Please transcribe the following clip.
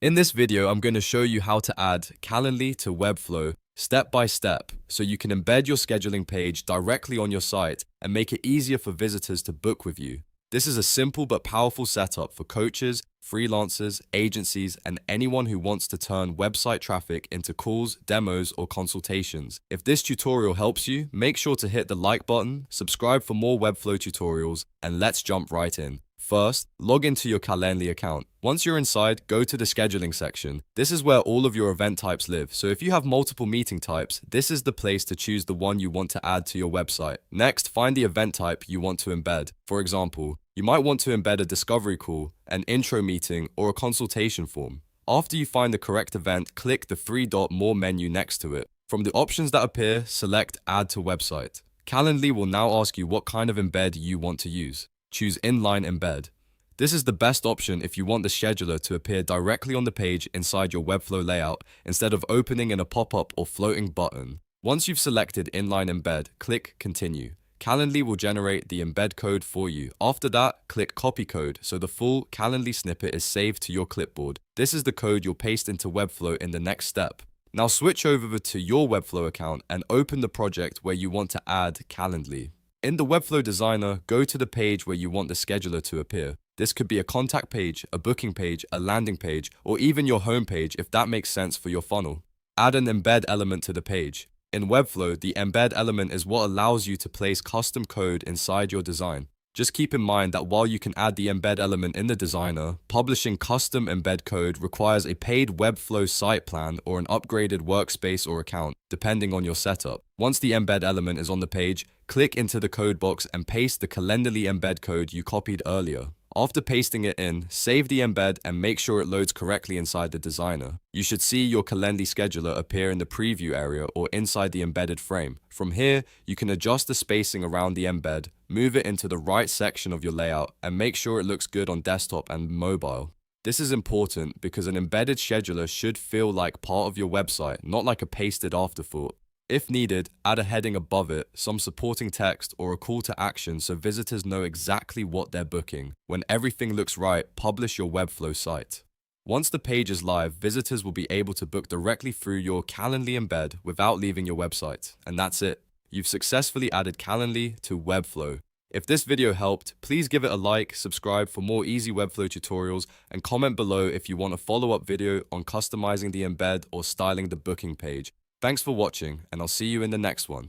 In this video, I'm going to show you how to add Calendly to Webflow step by step so you can embed your scheduling page directly on your site and make it easier for visitors to book with you. This is a simple but powerful setup for coaches, freelancers, agencies, and anyone who wants to turn website traffic into calls, demos, or consultations. If this tutorial helps you, make sure to hit the like button, subscribe for more Webflow tutorials, and let's jump right in. First, log into your Calendly account. Once you're inside, go to the scheduling section. This is where all of your event types live, so if you have multiple meeting types, this is the place to choose the one you want to add to your website. Next, find the event type you want to embed. For example, you might want to embed a discovery call, an intro meeting, or a consultation form. After you find the correct event, click the three-dot More menu next to it. From the options that appear, select Add to Website. Calendly will now ask you what kind of embed you want to use. Choose Inline Embed. This is the best option if you want the scheduler to appear directly on the page inside your Webflow layout instead of opening in a pop-up or floating button. Once you've selected Inline Embed, click Continue. Calendly will generate the embed code for you. After that, click Copy Code so the full Calendly snippet is saved to your clipboard. This is the code you'll paste into Webflow in the next step. Now switch over to your Webflow account and open the project where you want to add Calendly. In the Webflow designer, go to the page where you want the scheduler to appear. This could be a contact page, a booking page, a landing page, or even your home page if that makes sense for your funnel. Add an embed element to the page. In Webflow, the embed element is what allows you to place custom code inside your design. Just keep in mind that while you can add the embed element in the designer, publishing custom embed code requires a paid Webflow site plan or an upgraded workspace or account, depending on your setup. Once the embed element is on the page, click into the code box and paste the Calendly embed code you copied earlier. After pasting it in, save the embed and make sure it loads correctly inside the designer. You should see your Calendly scheduler appear in the preview area or inside the embedded frame. From here, you can adjust the spacing around the embed, move it into the right section of your layout, and make sure it looks good on desktop and mobile. This is important because an embedded scheduler should feel like part of your website, not like a pasted afterthought. If needed, add a heading above it, some supporting text, or a call to action so visitors know exactly what they're booking. When everything looks right, publish your Webflow site. Once the page is live, visitors will be able to book directly through your Calendly embed without leaving your website. And that's it. You've successfully added Calendly to Webflow. If this video helped, please give it a like, subscribe for more easy Webflow tutorials, and comment below if you want a follow-up video on customizing the embed or styling the booking page. Thanks for watching, and I'll see you in the next one.